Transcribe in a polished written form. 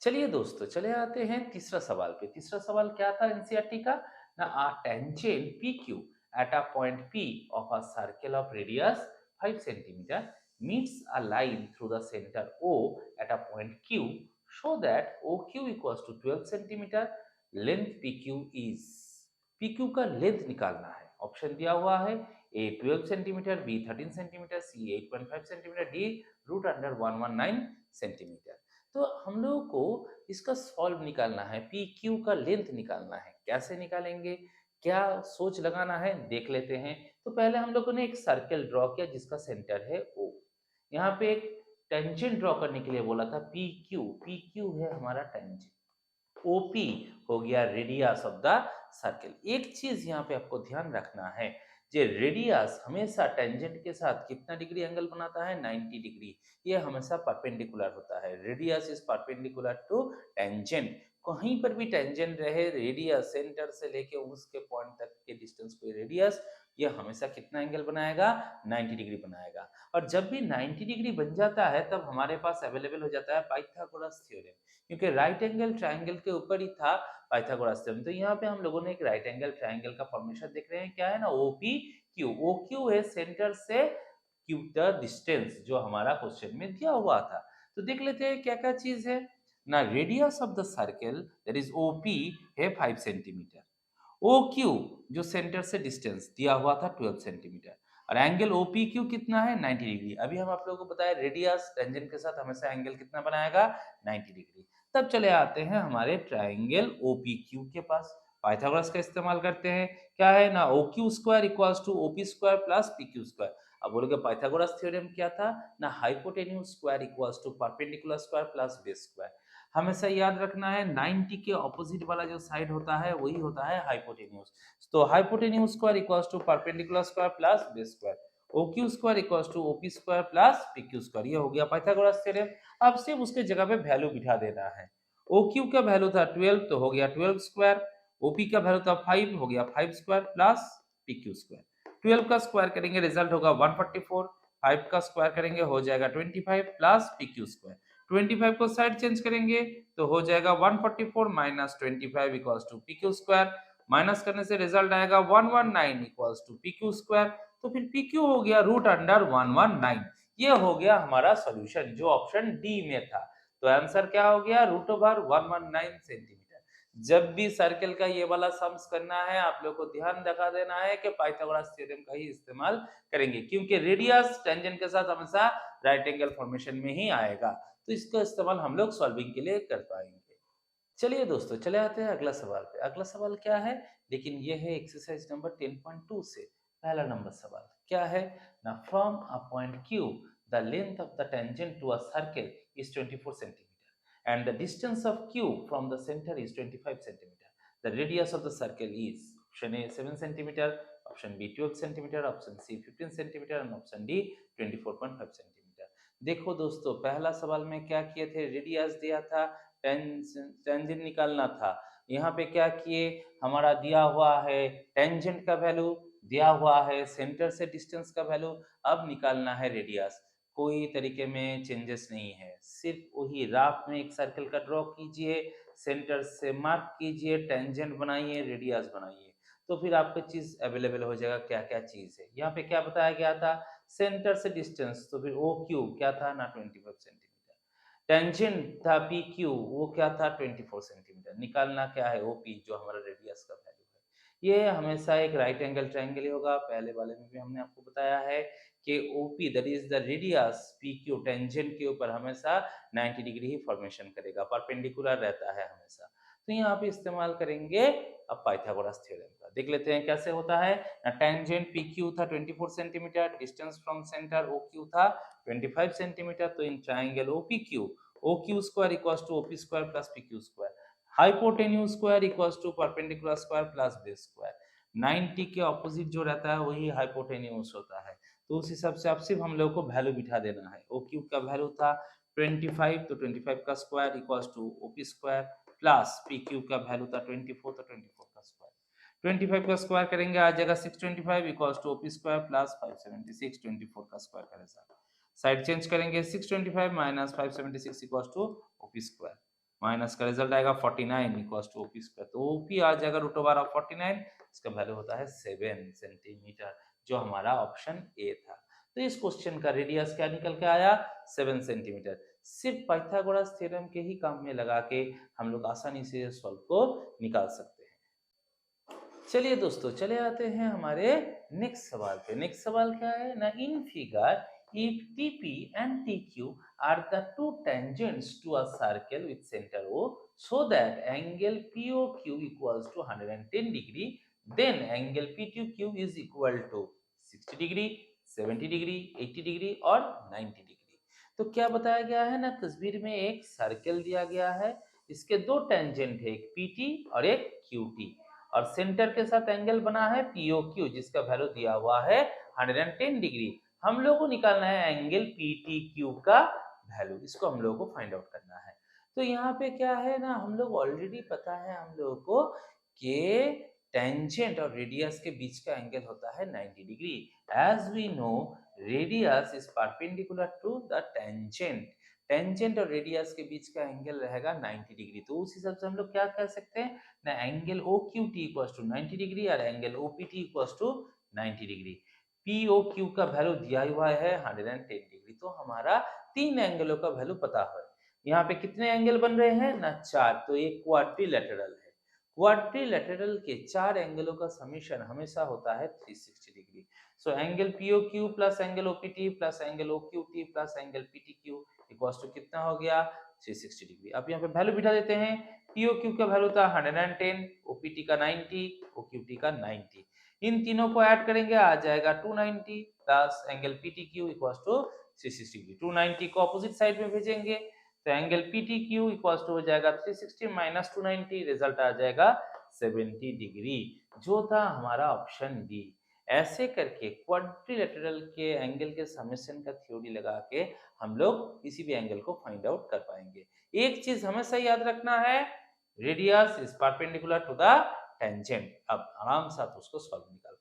चलिए दोस्तों, चले आते हैं तीसरा सवाल पे। तीसरा सवाल क्या था एनसीईआरटी का? ना आ tangent PQ at a point P of a circle of radius 5 centimeter meets a line through the center O at a point Q, show that OQ equals to 12 centimeter, length PQ is। PQ का length निकालना है। Option दिया हुआ है A 12 centimetre, B 13 centimetre, C 8.5 centimetre, D root under 119 centimetre. तो हम लोगों को इसका सॉल्व निकालना है, पी क्यू का लेंथ निकालना है। कैसे निकालेंगे, क्या सोच लगाना है, देख लेते हैं। तो पहले हम लोगों ने एक सर्कल ड्रॉ किया जिसका सेंटर है ओ। यहाँ पे एक टेंजेंट ड्रॉ करने के लिए बोला था पी क्यू। पी क्यू है हमारा टेंजेंट। ओपी हो गया रेडियस ऑफ द सर्कल। एक चीज यहाँ पे आपको ध्यान रखना है, जे रेडियस हमेशा टेंजेंट के साथ कितना डिग्री एंगल बनाता है? 90 डिग्री। ये हमेशा परपेंडिकुलर होता है। Radius is perpendicular to tangent. कहीं पर भी टेंजेंट रहे, रेडियस सेंटर से लेके उसके पॉइंट तक के डिस्टेंस को रेडियस, ये हमेशा कितना एंगल बनाएगा? 90 डिग्री बनाएगा। और जब भी 90 डिग्री बन जाता है तब हमारे पास अवेलेबल हो जाता है पाइथागोरस थ्योरम, क्योंकि राइट एंगल ट्राइंगल के ऊपर ही था पाइथागोरस थ्योरम। तो यहाँ पे हम लोगों ने एक राइट एंगल ट्राइंगल का फॉर्मेशन देख रहे हैं, क्या है ना, ओपी क्यू। ओ क्यू है सेंटर से क्यू द डिस्टेंस, जो हमारा क्वेश्चन में दिया हुआ था। तो देख लेते हैं क्या क्या चीज है ना। Radius of the circle that is OP है 5 सेंटीमीटर। ओ क्यू जो सेंटर से डिस्टेंस दिया हुआ था 12 सेंटीमीटर, और एंगल ओपी क्यू कितना है? 90 डिग्री। अभी हम आप लोगों को बताया रेडियस टेंजेंट के साथ हमेशा एंगल कितना बनाएगा? 90 डिग्री। तब चले आते हैं हमारे ट्राइंगल ओपी क्यू के पास। पाइथागोरस का इस्तेमाल करते हैं। क्या है ना, O Q square equals to OP square plus P Q square. अब बोलोगे पाइथागोरस थ्योरम क्या था ना, hypotenuse square equals to perpendicular square plus base square. हमेशा याद रखना है 90 के ऑपोजिट वाला जो साइड होता है वही होता है हाइपोटेन्यूज। तो hypotenuse square equals to perpendicular square plus base square. O Q square equals to OP square plus P Q square. ये हो गया पाइथागोरस थ्योरम। अब सिर्फ उसके जगह पे वैल्यू बिठा देना है। ओ क्यू का वैल्यू था 12, तो हो गया 12 स्क्वायर। ओपी का वैल्यू था 5, हो गया 5 square plus P Q square. 12 का स्क्वायर करेंगे रिजल्ट होगा 144। 5 का स्क्वायर करेंगे हो जाएगा 25 प्लस पी क्यू स्क्वायर। 25 को साइड चेंज करेंगे तो हो जाएगा 144 minus 25 equals to P Q square. Minus करने से रिजल्ट आएगा 119 equals to P Q square. तो फिर पी क्यू हो गया रूट अंडर 119। ये हो गया हमारा सॉल्यूशन जो ऑप्शन डी में था। तो आंसर क्या हो गया? Root over 119 centimetre. जब भी सर्कल का ये वाला सम्स करना है आप लोग को ध्यान रखा देना है कि पाइथागोरस थ्योरम का ही इस्तेमाल करेंगे, क्योंकि रेडियस टेंजेंट के साथ हमेशा राइट एंगल फॉर्मेशन में ही आएगा। तो इसका इस्तेमाल हम लोग सॉल्विंग के लिए कर पाएंगे। चलिए दोस्तों, चले आते हैं अगला सवाल पे। अगला सवाल क्या है, लेकिन ये है एक्सरसाइज नंबर 10.2 से। पहला नंबर सवाल क्या है ना, from a point Q the length of the tangent to a circle is 24 centimetre and the distance of Q from the centre is 25 centimetre. The radius of the circle is, option A 7 centimetre, option B 12 centimetre, option C 15 centimetre and option D 24.5 centimetre. देखो दोस्तों, पहला सवाल में क्या किए थे, radius दिया था, टेंजेंट निकालना था। यहाँ पे क्या किए, हमारा दिया हुआ है टेंजेंट का वैल्यू, दिया हुआ है सेंटर से डिस्टेंस का वैल्यू। अब निकालना है रेडियस। कोई तरीके में चेंजेस नहीं है, सिर्फ वही राफ में एक सर्कल का ड्रॉ कीजिए, सेंटर से मार्क कीजिए, टेंजेंट बनाइए, रेडियस बनाइए, तो फिर आपको चीज अवेलेबल हो जाएगा क्या क्या चीज है। यहाँ पे क्या बताया गया था, सेंटर से डिस्टेंस, तो फिर ओ क्यू क्या था ना 25 सेंटीमीटर। टेंजेंट था पी क्यू, वो क्या था 24 सेंटीमीटर। निकालना क्या है ओपी, जो हमारा रेडियस का वैल्यू है। ये हमेशा एक राइट एंगल ट्रायंगल ही होगा। पहले वाले में भी हमने आपको बताया है कि OP that is the radius P Q tangent के ऊपर हमेशा 90 डिग्री ही फॉर्मेशन करेगा, परपेंडिकुलर रहता है हमेशा। तो यहाँ पे इस्तेमाल करेंगे अब पाइथागोरस थ्योरम का। देख लेते हैं कैसे होता है। टेंजेंट पी क्यू था 24 centimetre, distance from centre O Q था 25 सेंटीमीटर। तो in triangle OPQ, OQ square equals to OP square plus PQ square, hypotenuse square equals to perpendicular square plus base square. 90 के opposite जो रहता है वही hypotenuse होता है। तो उस हिसाब से अब सिर्फ हम लोग को वैल्यू बिठा देना है। OQ का वैल्यू था 25, तो 25 का square equals to OP square plus PQ का वैल्यू था 24, तो 24 का स्क्वायर। 25 का स्क्वायर करेंगे आ जाएगा 625 equals to OP square plus 576, 24 का स्क्वायर का रिजल्ट। साइड चेंज करेंगे 625 minus 576 equals to OP square. Minus का रिजल्ट आएगा 49 इक्वल्स टू ओपी स्क्वायर। तो ओपी आ जाएगा रूट ओवर ऑफ 49, इसका वैल्यू होता है 7 सेंटीमीटर, जो हमारा ऑप्शन ए था। तो इस क्वेश्चन का रेडियस क्या निकल के आया, 7 सेंटीमीटर। सिर्फ पाइथागोरस थ्योरम के ही काम में लगा के हम लोग आसानी से सॉल्व को निकाल सकते हैं। चलिए दोस्तों, चले आते हैं हमारे नेक्स्ट सवाल पे। नेक्स्ट सवाल क्या है ना, in figure if TP and TQ are the two tangents to a circle with center O, so that angle POQ equals to 110 degree, then angle PTQ is equal to 60 degree, 70 degree, 80 degree और 90 degree। तो क्या बताया गया है ना, तस्वीर में एक सर्कल दिया गया है, इसके दो टेंजेंट है, एक PT और एक QT, और सेंटर के साथ एंगल बना है POQ, जिसका वैल्यू दिया हुआ है 110 डिग्री। हम लोग को निकालना है एंगल PTQ का वैल्यू, इसको हम लोग को फाइंड आउट करना है। तो यहाँ पे क्या है ना, हम लोग ऑलरेडी पता है हम लोग को कि टेंजेंट और रेडियस के बीच का एंगल होता है 90 degree. As we know, radius is perpendicular to the tangent. Tangent और रेडियस के बीच का एंगल रहेगा 90 डिग्री। तो उस हिसाब से हम लोग क्या कह सकते हैं ना, angle OQT equals to 90 degree और angle OPT equals to 90 degree. POQ का वैल्यू दिया हुआ है 110 डिग्री। तो हमारा तीन एंगलों का वैल्यू पता है। यहाँ पे कितने एंगल बन रहे हैं ना, चार। तो ये क्वाड्रिलेटरल है। क्वाड्रिलेटरल के चार एंगलों का समीशन हमेशा होता है 360 degree. So angle POQ plus angle OPT plus angle OQT plus angle PTQ equals to कितना हो गया, 360 डिग्री। अब यहाँ पे वैल्यू बिठा देते हैं। POQ का वैल्यू था 110, OPT का 90, OQT का 90। इन तीनों को ऐड करेंगे, आ जाएगा 290 plus angle PTQ equals to 360 degree. 290 को अपोजिट साइड में भेजेंगे तो एंगल PTQ इक्वल्स टू हो जाएगा 360 माइनस 290, रिजल्ट आ जाएगा 70 डिग्री, जो था हमारा ऑप्शन डी। ऐसे करके क्वाड्रिलेटरल के एंगल के समेशन का थ्योरी लगा के हम लोग किसी भी एंगल को फाइंड आउट कर पाएंगे। एक चीज हमेशा याद रखना है, radius is perpendicular to the tangent. अब आराम से आप उसको सॉल्व निकाल